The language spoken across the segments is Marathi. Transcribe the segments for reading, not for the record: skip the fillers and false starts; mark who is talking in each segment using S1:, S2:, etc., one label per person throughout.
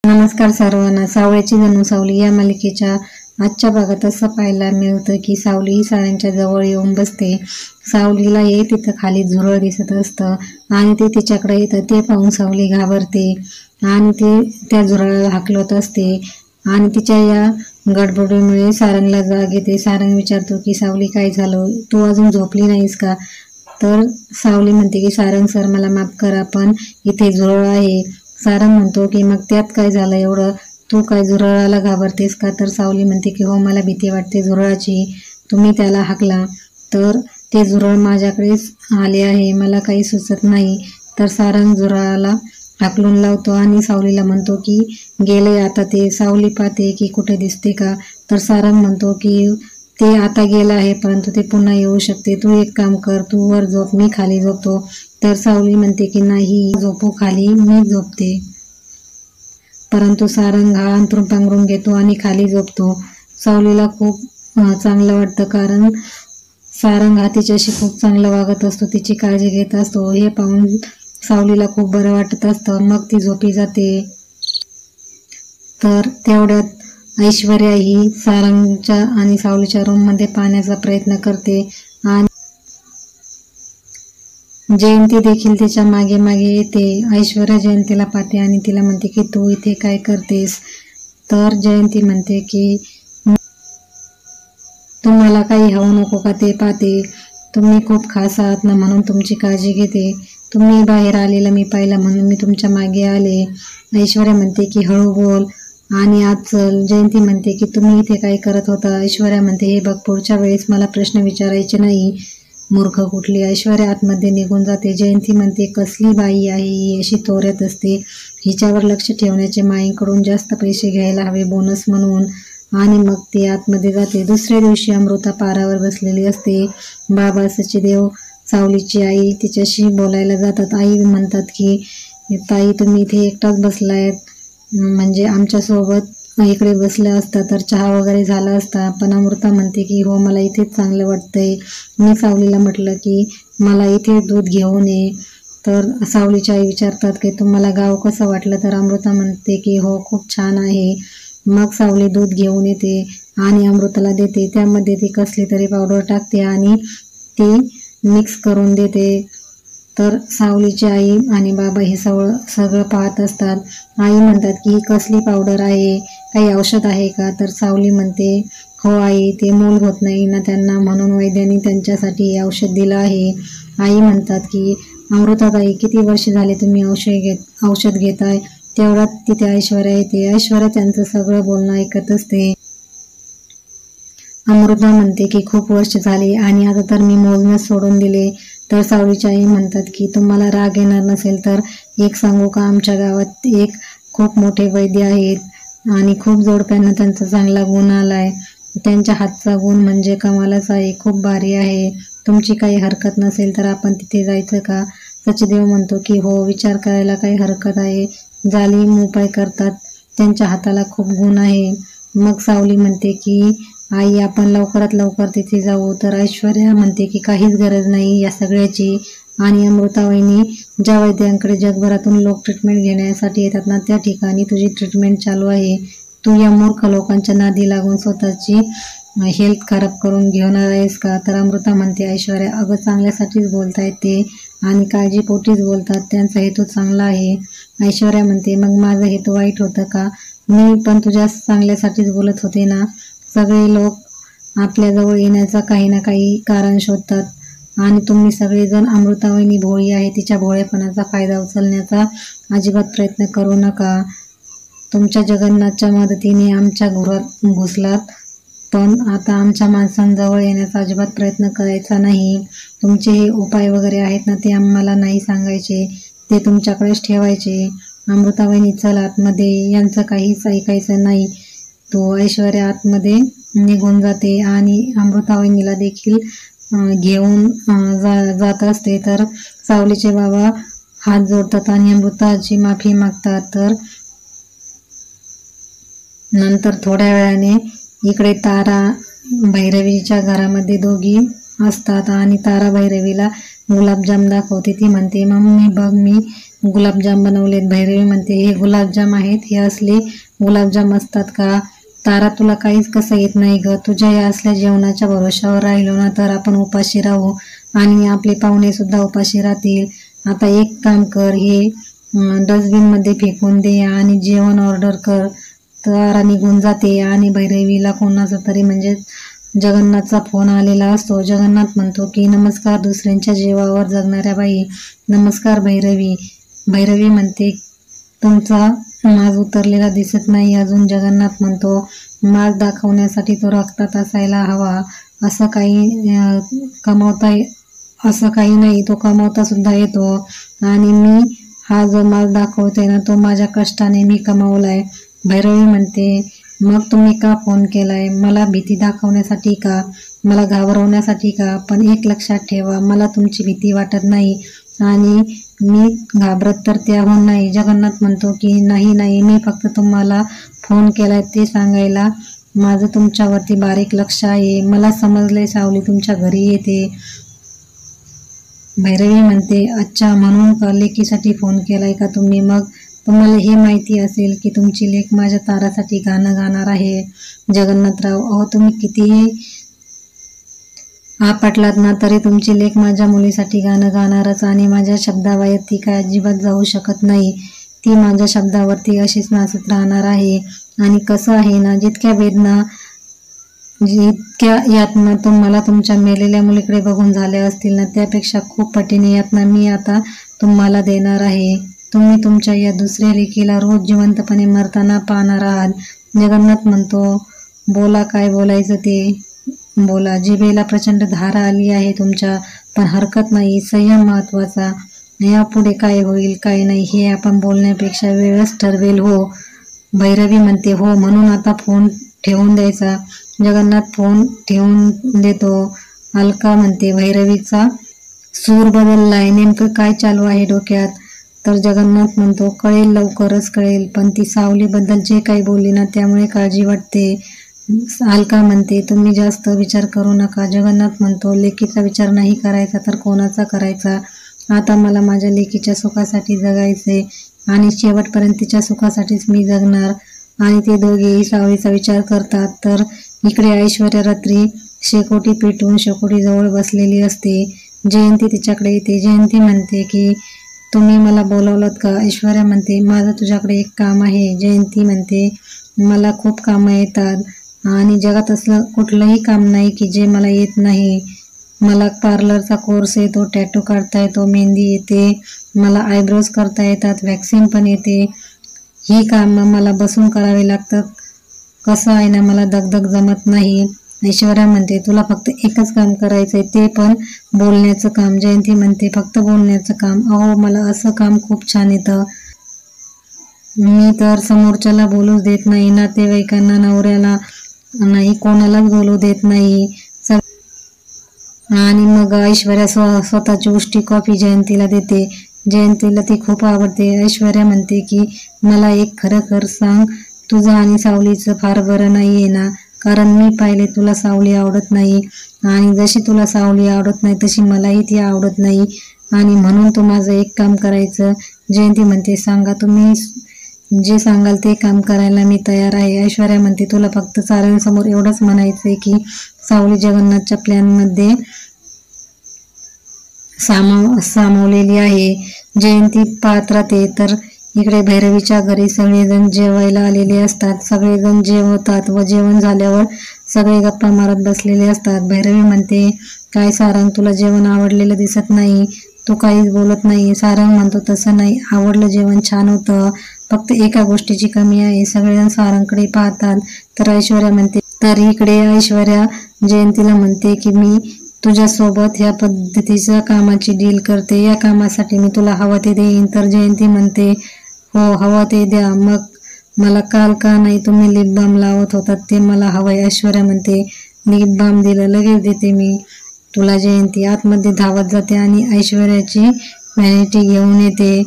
S1: नमस्कार सर्वांना. सावळ्याची जणू सावली या मालिकेच्या आजच्या भागात असं पाहायला मिळतं की सावली ही साऱ्यांच्या जवळ येऊन बसते. सावलीला तिथं खाली झुरळ दिसत असतं आणि ते तिच्याकडे येतं. ते पाहून सावली घाबरते आणि ते त्या झुरळाला हाकलत असते आणि तिच्या या गडबडीमुळे सारंगला जाग येते. सारंग विचारतो की सावली काय झालं, तू अजून झोपली नाहीस का? तर सावली म्हणते की सारंग सर मला माफ करा, पण इथे झुरळ आहे. सारंग म्हणतो की मग त्यात काय झालं एवढं, तू काय झुरळाला घाबरतेस का? तर सावली म्हणते की हो, मला भीती वाटते झुरळाची, तुम्ही त्याला हाकला. तर ते झुरळ माझ्याकडेच आले आहे, मला काही सुचत नाही. तर सारंग झुरळाला हाकलून लावतो आणि सावलीला म्हणतो की गेले आता ते. सावली पाहते की कुठे दिसते का? तर सारंग म्हणतो की ते आता गेलं आहे, परंतु ते पुन्हा येऊ शकते. तू एक काम कर, तू वर झोप, मी खाली झोपतो. तर सावली म्हणते की नाही, झोपू खाली, मी झोपते. परंतु सारंग हा अंथरूण पांघरून घेतो आणि खाली झोपतो. सावलीला खूप चांगलं वाटतं, कारण सारंग हा तिच्याशी खूप चांगलं वागत असतो, तिची काळजी घेत असतो. हे पाहून सावलीला खूप बरं वाटत असतं. मग ती झोपी जाते. तर तेवढ्यात ऐश्वर्या ही सारंगच्या आणि सावलीच्या रूममध्ये पाहण्याचा प्रयत्न करते आणि जयंती देखील तिच्या मागे मागे येते. ऐश्वर्या जयंतीला पाहते आणि तिला म्हणते की तू इथे काय करतेस? तर जयंती म्हणते की तुम्हाला काही हवं नको का ते पाहते, तुम्ही खूप खास आहात ना, म्हणून तुमची काळजी घेते. तुम्ही बाहेर आलेला मी पाहिलं म्हणून मी तुमच्या मागे आले. ऐश्वर्या म्हणते की हळू बोल आणि आज चल. जयंती म्हणते की तुम्ही इथे काय करत होता? ऐश्वर्या म्हणते हे बघ, पुढच्या वेळेस मला प्रश्न विचारायचे नाही, मूर्ख कुठली. ऐश्वर्या आतमध्ये निघून जाते. जयंती म्हणते कसली बाई आहे ही, अशी तोऱ्यात असते, हिच्यावर लक्ष ठेवण्याचे माईंकडून जास्त पैसे घ्यायला हवे बोनस म्हणून. आणि मग ती आतमध्ये जाते. दुसऱ्या दिवशी अमृता पारावर बसलेली असते. बाबा सचदेव, सावलीची आई, तिच्याशी बोलायला जातात. आई म्हणतात की ताई तुम्ही इथे एकटाच बसलायत, म्हणजे आमच्यासोबत इकडे बसला असता तर चहा वगैरे झाला असता. पण अमृता म्हणते की हो, मला इथेच चांगलं वाटतंय. मी सावलीला म्हटलं की मला इथे दूध घेऊन ये. तर सावलीची आई विचारतात की तुम्हाला गाव कसं वाटलं? तर अमृता म्हणते की हो, खूप छान आहे. मग सावली दूध घेऊन येते आणि अमृताला देते. त्यामध्ये ती कसली तरी पावडर टाकते आणि ती मिक्स करून देते. तर सावलीची आई आणि बाबा हे सगळं पाहत असतात. आई म्हणतात की ही कसली पावडर आहे, काही औषध आहे का? तर सावली म्हणते हो आई, ते मूल होत नाही ना त्यांना, म्हणून वैद्यांनी त्यांच्यासाठी हे औषध दिलं आहे. आई म्हणतात की अमृताताई, किती वर्ष झाले तुम्ही औषध घेताय? तेवढ्यात तिथे ऐश्वर्या येते. ऐश्वर्या त्यांचं सगळं बोलणं ऐकत असते. अमृता म्हणते की खूप वर्ष झाली आणि आता तर मी मोजणं सोडून दिले. तर सावलीची आई म्हणतात की तुम्हाला राग येणार नसेल तर एक सांगू का, आमच्या गावात एक खूप मोठे वैद्य आहेत आणि खूप जोडप्यांना त्यांचा चांगला गुण आलाय. त्यांच्या हातचा गुण म्हणजे कमालच आहे, खूप भारी आहे. तुमची काही हरकत नसेल तर आपण तिथे जायचं का? सचदेव म्हणतो की हो, विचार करायला काही हरकत आहे, जालिम उपाय करतात, त्यांच्या हाताला खूप गुण आहे. मग सावली म्हणते की आई आपण लवकरात लवकर तिथे जाऊ. तर ऐश्वर्या म्हणते की काहीच गरज नाही या सगळ्याची. आणि अमृता वहिनी, ज्या वैद्यांकडे जगभरातून लोक ट्रीटमेंट घेण्यासाठी येतात ना, त्या ठिकाणी तुझी ट्रीटमेंट चालू आहे. तू या मूर्ख लोकांच्या नादी लागून स्वतःची हेल्थ खराब करून घेणार आहेस का? तर अमृता म्हणते ऐश्वर्या, अगं चांगल्यासाठीच बोलतायत ते आणि काळजीपोटीच बोलतात, त्यांचा हेतू चांगला आहे. ऐश्वर्या म्हणते मग माझा हेतू वाईट होतं का? मी पण तुझ्या चांगल्यासाठीच बोलत होते ना. सगळे लोक आपल्याजवळ येण्याचा काही ना काही कारण शोधतात आणि तुम्ही सगळेजण अमृतावहिनी भोळी आहे, तिच्या भोळेपणाचा फायदा उचलण्याचा अजिबात प्रयत्न करू नका. तुमच्या जगन्नाथच्या मदतीने आमच्या घरात घुसलात, पण आता आमच्या माणसांजवळ येण्याचा अजिबात प्रयत्न करायचा नाही. तुमचे हे उपाय वगैरे आहेत ना, ते आम्हाला नाही सांगायचे, ते तुमच्याकडेच ठेवायचे. अमृतावहिनी चल आतमध्ये, यांचं काहीच ऐकायचं नाही. तो ऐश्वर्या आतमध्ये निघून जाते आणि अमृतावहिनीला देखील घेऊन जात असते. तर सावलीचे बाबा हात जोडतात आणि अमृताची माफी मागतात. तर नंतर थोड्या वेळाने इकडे तारा भैरवीच्या घरामध्ये दोघी असतात आणि तारा भैरवीला गुलाबजाम दाखवते. ती म्हणते, मम्मी बघ मी गुलाबजाम बनवलेत. भैरवी म्हणते, हे गुलाबजाम आहेत? हे असले गुलाबजाम असतात का? तारा, तुला काहीच कसं येत नाही ग? तुझ्या या असल्या जेवणाच्या भरोशावर राहिलो ना तर आपण उपाशी राहू आणि आपले पाहुणे सुद्धा उपाशी राहतील. आता एक काम कर, हे डस्टबिन मध्ये फेकून दे आणि जेवण ऑर्डर कर. तारा निघून जाते आणि भैरवीला कोणाचा तरी म्हणजे जगन्नाथचा फोन आलेला असतो. जगन्नाथ म्हणतो की, नमस्कार दुसऱ्यांच्या जीवावर जगणाऱ्या बाई. नमस्कार भैरवी. भैरवी म्हणते, तुमचा माज उतरलेला दिसत नाही अजून. जगन्नाथ म्हणतो, माज दाखवण्यासाठी तो रक्तात असायला हवा. असं काही नाही, तो कमावता सुद्धा येतो आणि मी हा जो माज दाखवतोय ना तो माझ्या कष्टाने मी कमावलाय. भैरवी म्हणते, मग तुम्ही का फोन केलाय? मला भीती दाखवण्यासाठी का? मला घाबरवण्यासाठी का? पण एक लक्षात ठेवा, मला तुमची भीती वाटत नाही आणि मी घाबरत तर त्याहून नाही. जगन्नाथ म्हणतो की, नाही, मी फक्त तुम्हाला फोन केलाय ते सांगायला. माझं तुमच्यावरती बारीक लक्ष आहे. मला समजलंय सावली तुमच्या घरी येते. भैरवी म्हणते, अच्छा, म्हणून का लेकीसाठी फोन केलाय का तुम्ही? मग तुम्हाला हे माहिती असेल की तुमची लेक माझ्या तारासाठी गाणं गाणार आहे. जगन्नाथराव, अहो तुम्ही कितीही आपटलात ना तरी तुमची लेक माझ्या मुलीसाठी गाणं गाणारच आणि माझ्या शब्दाबाहेर ती काय अजिबात जाऊ शकत नाही. ती माझ्या शब्दावरती अशीच नाचत राहणार आहे. आणि कसं आहे ना, जितक्या यातना तुम्हाला तुमच्या मेलेल्या मुलीकडे बघून झाल्या असतील ना, त्यापेक्षा खूप पटीने यातना मी आता तुम्हाला देणार आहे. तुम्ही तुमच्या या दुसऱ्या लेकीला रोज जिवंतपणे मरताना पाहणार आहात. जगन्नाथ म्हणतो, बोला, काय बोलायचं ते बोला. जिभेला प्रचंड धार आली आहे तुमच्या, पण हरकत नाही, संयम महत्वाचा. यापुढे काय होईल काय नाही हे आपण बोलण्यापेक्षा वेळच ठरवेल. हो. भैरवी म्हणते, हो, म्हणून आता फोन ठेवून द्यायचा. जगन्नाथ फोन ठेवून देतो. अलका म्हणते, भैरवीचा सूर बदललाय, नेमकं काय चालू आहे डोक्यात? तर जगन्नाथ म्हणतो, कळेल, लवकरच कळेल. पण ती सावलीबद्दल जे काही बोलली ना त्यामुळे काळजी वाटते. अलका म्हणते, तुम्ही जास्त विचार करू नका. जगन्नाथ म्हणतो, लेकीचा विचार नाही करायचा तर कोणाचा करायचा? आता मला माझ्या लेकीच्या सुखासाठी जगायचे आणि शेवटपर्यंत तिच्या सुखासाठीच मी जगणार. आणि ते दोघेही सावलीचा विचार करतात. तर इकडे ऐश्वर्या रात्री शेकोटी पेटून शेकोटीजवळ बसलेली असते. जयंती तिच्याकडे येते. जयंती म्हणते की, तुम्ही मला बोलवलंत का? ऐश्वर्या म्हणते, माझं तुझ्याकडे एक काम आहे. जयंती म्हणते, मला खूप कामं येतात आणि जगात असलं कुठलंही काम नाही की जे मला येत नाही. मला पार्लरचा कोर्स येतो, टॅटू काढता येतो, मेहंदी येते, मला आयब्रोज करता येतात, वॅक्सिंग पण येते. ही कामं मला बसून करावी लागतात. कसं आहे ना, मला दगदग जमत नाही. ऐश्वर्या म्हणते, तुला फक्त एकच काम करायचंय, ते पण बोलण्याचं काम. जयंती म्हणते, फक्त बोलण्याचं काम? अहो, मला असं काम खूप छान येतं. मी तर समोरच्याला बोलूच देत नाही, नातेवाईकांना, नवऱ्याला नाही, कोणालाच बोलू देत नाही. आणि मग ऐश्वर्या स्वतःची उष्टी कॉफी जयंतीला देते. जयंतीला ती खूप आवडते. ऐश्वर्या म्हणते की, मला एक खरं सांग, तुझं आणि सावलीचं फार बरं नाहीये ना? कारण मी पाहिले तुला सावली आवडत नाही आणि जशी तुला सावली आवडत नाही तशी मलाही ती आवडत नाही आणि म्हणून तू माझं एक काम करायचं. जयंती म्हणते, सांगा, तुम्ही जे सांगाल ते काम करायला मी तयार आहे. ऐश्वर्या म्हणते, तुला फक्त साऱ्यांसमोर एवढंच म्हणायचंय की सावली जगन्नाथच्या प्लॅनमध्ये सामावलेली आहे. जयंती पाहत राहते. तर इकडे भैरवीच्या घरी सगळेजण जेवायला आलेले असतात. सगळेजण जेवतात व जेवण झाल्यावर सगळे गप्पा मारत बसलेले असतात. भैरवी म्हणते, काय सारंग, तुला जेवण आवडलेलं दिसत नाही, तू काहीच बोलत नाही. सारंग म्हणतो, तसं नाही, आवडलं, जेवण छान होतं, फक्त एका गोष्टीची कमी आहे. सगळेजण सारंगकडे पाहतात. तर ऐश्वर्या म्हणते, तर इकडे ऐश्वर्या जयंतीला म्हणते की, मी तुझ्यासोबत ह्या पद्धतीच्या कामाची डील करते, या कामासाठी मी तुला हवं ते देईन. तर जयंती म्हणते, हो, हवं ते द्या. मग मला काल का नाही तुम्ही लिप बाम लावत होतात ते मला हवंय. ऐश्वर्या म्हणते, लिप बाम दिलं, लगेच देते मी तुला. जयंती आतमध्ये धावत जाते आणि ऐश्वर्याची व्हॅनिटी घेऊन येते.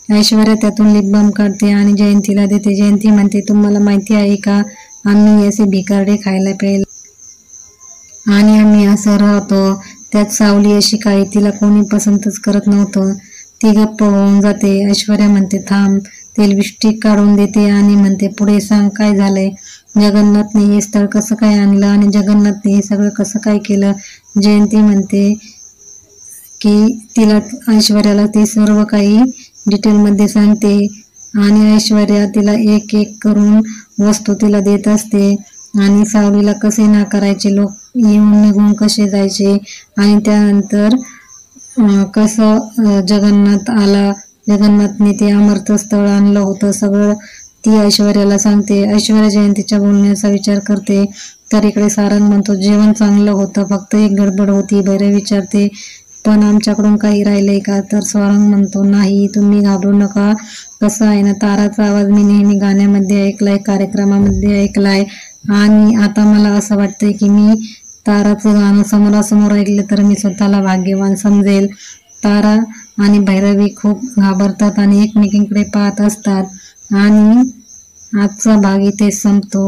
S1: ऐश्वर्या त्यातून लिप बाम काढते आणि जयंतीला देते. जयंती म्हणते, तुम्हाला माहिती आहे का, आम्ही असे भिकारडे खायला प्यायला आणि आम्ही असं राहतो. त्यात सावली अशी काही तिला कोणी पसंतच करत नव्हतं. ती गप्प होऊन जाते. ऐश्वर्या म्हणते थांब, ते लिपस्टिक काढून देते आणि म्हणते पुढे सांग काय झालंय. जगन्नाथने हे स्थळ कसं काय आणलं आणि जगन्नाथने हे सगळं कसं काय केलं. जयंती म्हणते की तिला ऐश्वर्याला ते सर्व काही डिटेलमध्ये सांगते आणि ऐश्वर्या तिला एक एक करून वस्तू तिला देत असते आणि सावलीला कसे नाकारायचे, लोक येऊन निघून कसे जायचे आणि त्यानंतर कसं जगन्नाथ आला, जगन्नाथने ते अमर्त स्थळ आणलं होतं, सगळं ती ऐश्वर्याला सांगते. ऐश्वर्या जयंतीच्या बोलण्याचा विचार करते तर इकडे सारंग म्हणतो जेवण चांगलं होतं, फक्त एक गडबड होती. भैरव विचारते पण आमच्याकडून काही राहिलंय का. तर सारंग म्हणतो नाही, तुम्ही घाबरू नका. कसं आहे ना, ताराचा आवाज मी नेहमी गाण्यामध्ये ऐकलाय, कार्यक्रमामध्ये ऐकलाय आणि आता मला असं वाटतंय की मी ताराचं गाणं समोरासमोर ऐकलं तर मी स्वतःला भाग्यवान समजेल. तारा आणि भैरवी खूप घाबरतात आणि एकमेकींकडे पाहत असतात आणि आजचा भाग इथे संपतो.